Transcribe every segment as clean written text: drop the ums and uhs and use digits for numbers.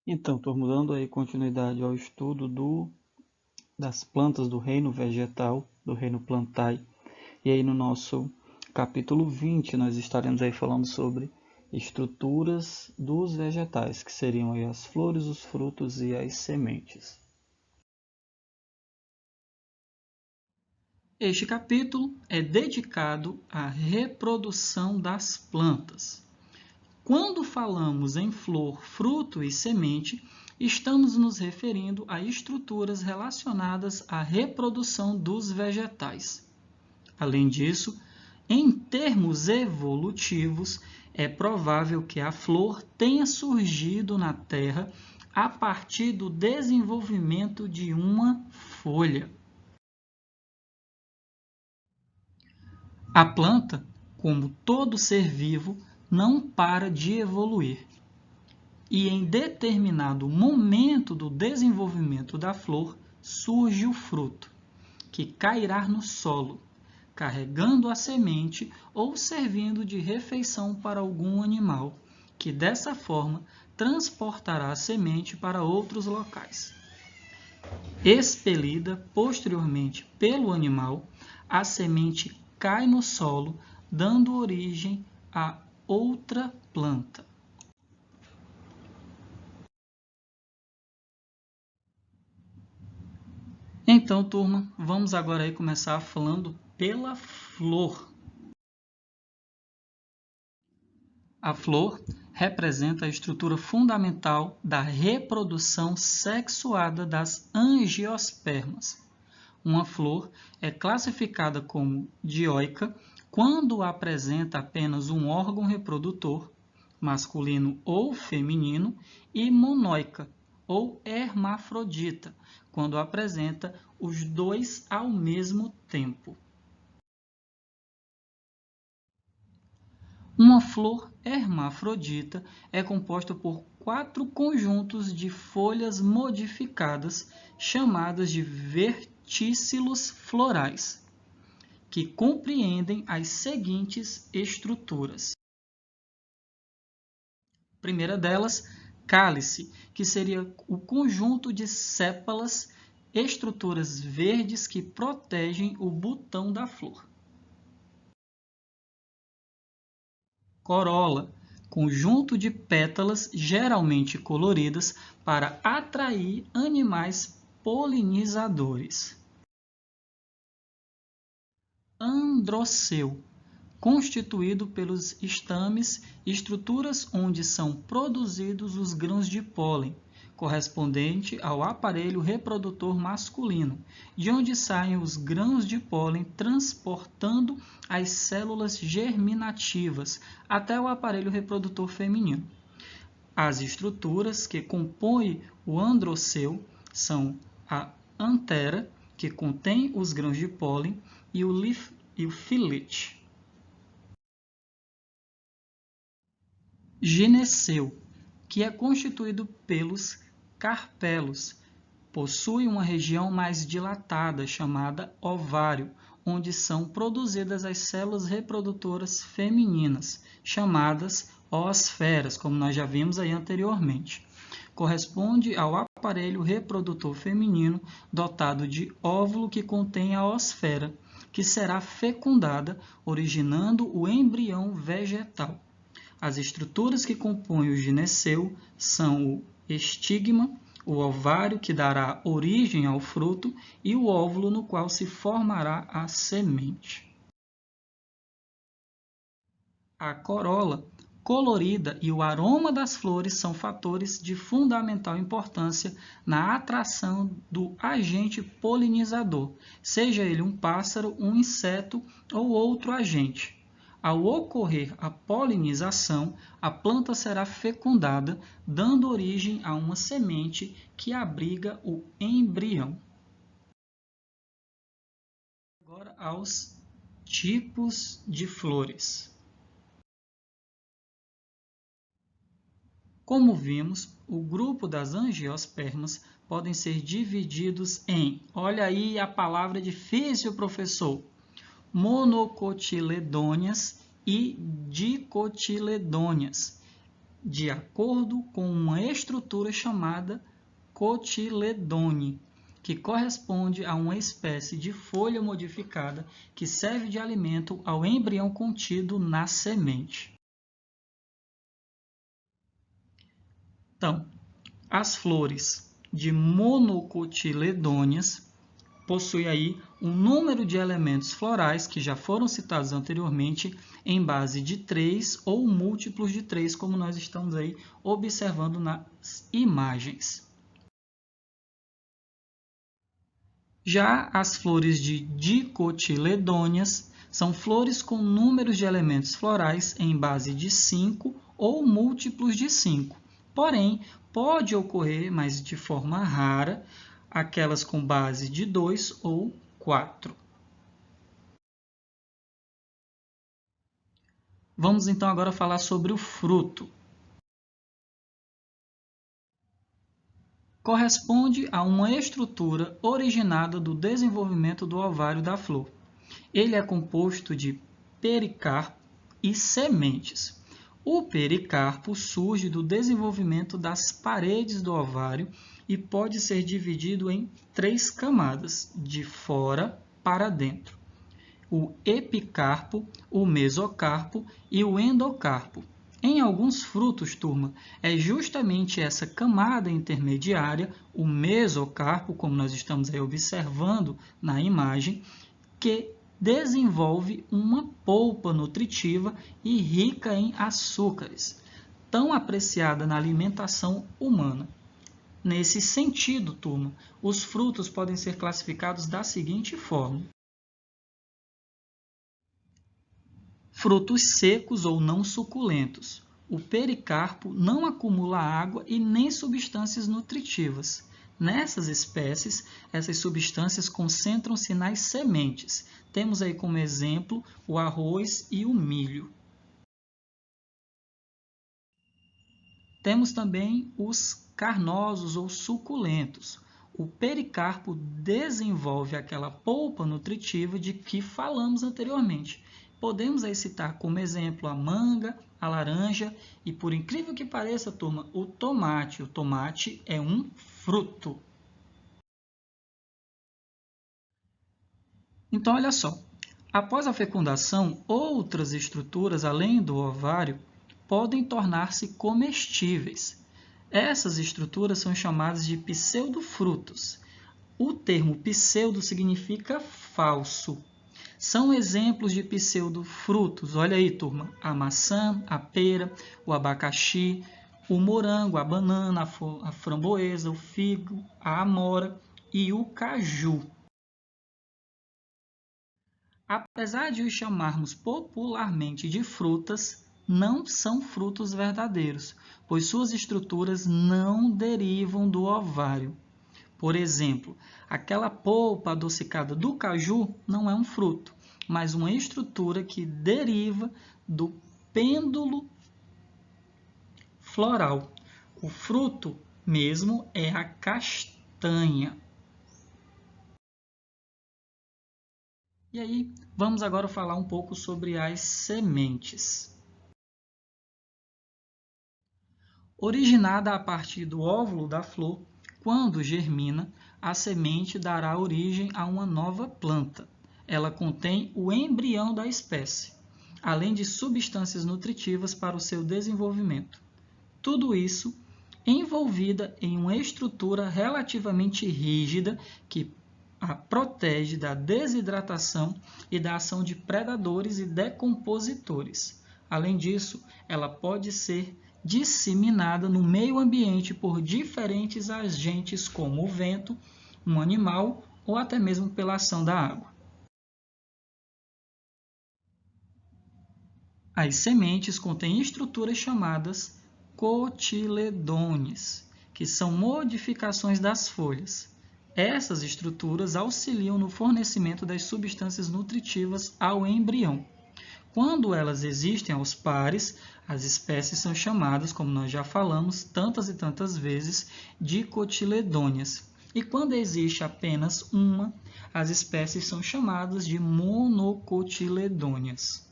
Então, turma, dando aí continuidade ao estudo das plantas do reino vegetal, do reino plantae. E aí no nosso capítulo 20 nós estaremos aí falando sobre estruturas dos vegetais, que seriam aí as flores, os frutos e as sementes. Este capítulo é dedicado à reprodução das plantas. Quando falamos em flor, fruto e semente, estamos nos referindo a estruturas relacionadas à reprodução dos vegetais. Além disso, em termos evolutivos, é provável que a flor tenha surgido na Terra a partir do desenvolvimento de uma folha. A planta, como todo ser vivo, não para de evoluir. E em determinado momento do desenvolvimento da flor surge o fruto, que cairá no solo, carregando a semente ou servindo de refeição para algum animal, que dessa forma transportará a semente para outros locais. Expelida posteriormente pelo animal, a semente cai no solo, dando origem a outra planta. Então, turma, vamos agora aí começar falando pela flor. A flor representa a estrutura fundamental da reprodução sexuada das angiospermas. Uma flor é classificada como dioica quando apresenta apenas um órgão reprodutor, masculino ou feminino, e monoica, ou hermafrodita, quando apresenta os dois ao mesmo tempo. Uma flor hermafrodita é composta por 4 conjuntos de folhas modificadas, chamadas de vertícilos florais, que compreendem as seguintes estruturas. A primeira delas, cálice, que seria o conjunto de sépalas, estruturas verdes que protegem o botão da flor. Corola, conjunto de pétalas geralmente coloridas para atrair animais polinizadores. Androceu, constituído pelos estames, estruturas onde são produzidos os grãos de pólen, correspondente ao aparelho reprodutor masculino, de onde saem os grãos de pólen transportando as células germinativas até o aparelho reprodutor feminino. As estruturas que compõem o androceu são a antera, que contém os grãos de pólen, e o filete. Gineceu, que é constituído pelos carpelos, possui uma região mais dilatada chamada ovário, onde são produzidas as células reprodutoras femininas, chamadas oosferas, como nós já vimos aí anteriormente. Corresponde ao aparelho reprodutor feminino dotado de óvulo que contém a oosfera, que será fecundada, originando o embrião vegetal. As estruturas que compõem o gineceu são o estigma, o ovário, que dará origem ao fruto, e o óvulo, no qual se formará a semente. A corola colorida e o aroma das flores são fatores de fundamental importância na atração do agente polinizador, seja ele um pássaro, um inseto ou outro agente. Ao ocorrer a polinização, a planta será fecundada, dando origem a uma semente que abriga o embrião. Agora aos tipos de flores. Como vimos, o grupo das angiospermas podem ser divididos em, olha aí a palavra difícil, professor, monocotiledôneas e dicotiledôneas. de acordo com uma estrutura chamada cotiledone, que corresponde a uma espécie de folha modificada que serve de alimento ao embrião contido na semente. Então, as flores de monocotiledôneas possuem aí um número de elementos florais que já foram citados anteriormente em base de 3 ou múltiplos de 3, como nós estamos aí observando nas imagens. Já as flores de dicotiledôneas são flores com números de elementos florais em base de 5 ou múltiplos de 5. Porém, pode ocorrer, mas de forma rara, aquelas com base de 2 ou 4. Vamos então agora falar sobre o fruto. Corresponde a uma estrutura originada do desenvolvimento do ovário da flor. Ele é composto de pericarpo e sementes. O pericarpo surge do desenvolvimento das paredes do ovário e pode ser dividido em 3 camadas, de fora para dentro: o epicarpo, o mesocarpo e o endocarpo. Em alguns frutos, turma, é justamente essa camada intermediária, o mesocarpo, como nós estamos aí observando na imagem, que desenvolve uma polpa nutritiva e rica em açúcares, tão apreciada na alimentação humana. Nesse sentido, turma, os frutos podem ser classificados da seguinte forma: frutos secos ou não suculentos. O pericarpo não acumula água e nem substâncias nutritivas. Nessas espécies, essas substâncias concentram-se nas sementes. Temos aí como exemplo o arroz e o milho. Temos também os carnosos ou suculentos. O pericarpo desenvolve aquela polpa nutritiva de que falamos anteriormente. Podemos aí citar como exemplo a manga, a laranja e, por incrível que pareça, turma, o tomate. O tomate é um fruto. Então, olha só. Após a fecundação, outras estruturas, além do ovário, podem tornar-se comestíveis. Essas estruturas são chamadas de pseudofrutos. O termo pseudo significa falso. São exemplos de pseudofrutos. Olha aí, turma, a maçã, a pera, o abacaxi, o morango, a banana, a framboesa, o figo, a amora e o caju. Apesar de os chamarmos popularmente de frutas, não são frutos verdadeiros, pois suas estruturas não derivam do ovário. Por exemplo, aquela polpa adocicada do caju não é um fruto, mas uma estrutura que deriva do pêndulo floral. O fruto mesmo é a castanha. E aí, vamos agora falar um pouco sobre as sementes. Originada a partir do óvulo da flor, quando germina, a semente dará origem a uma nova planta. Ela contém o embrião da espécie, além de substâncias nutritivas para o seu desenvolvimento. Tudo isso envolvida em uma estrutura relativamente rígida que a protege da desidratação e da ação de predadores e decompositores. Além disso, ela pode ser disseminada no meio ambiente por diferentes agentes como o vento, um animal ou até mesmo pela ação da água. As sementes contêm estruturas chamadas cotiledones, que são modificações das folhas. Essas estruturas auxiliam no fornecimento das substâncias nutritivas ao embrião. Quando elas existem aos pares, as espécies são chamadas, como nós já falamos tantas e tantas vezes, dicotiledôneas. E quando existe apenas uma, as espécies são chamadas de monocotiledôneas.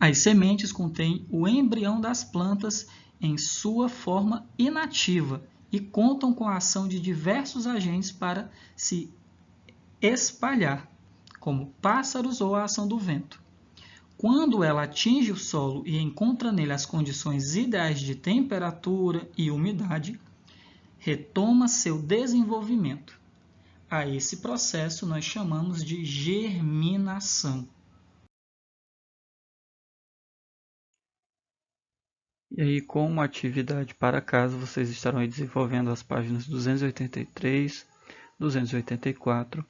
As sementes contêm o embrião das plantas em sua forma inativa e contam com a ação de diversos agentes para se espalhar, como pássaros ou a ação do vento. Quando ela atinge o solo e encontra nele as condições ideais de temperatura e umidade, retoma seu desenvolvimento. A esse processo nós chamamos de germinação. E aí, como atividade para casa, vocês estarão aí desenvolvendo as páginas 283, 284,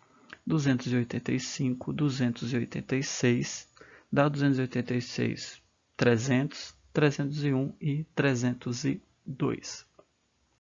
285, 286, da 286, 300, 301 e 302.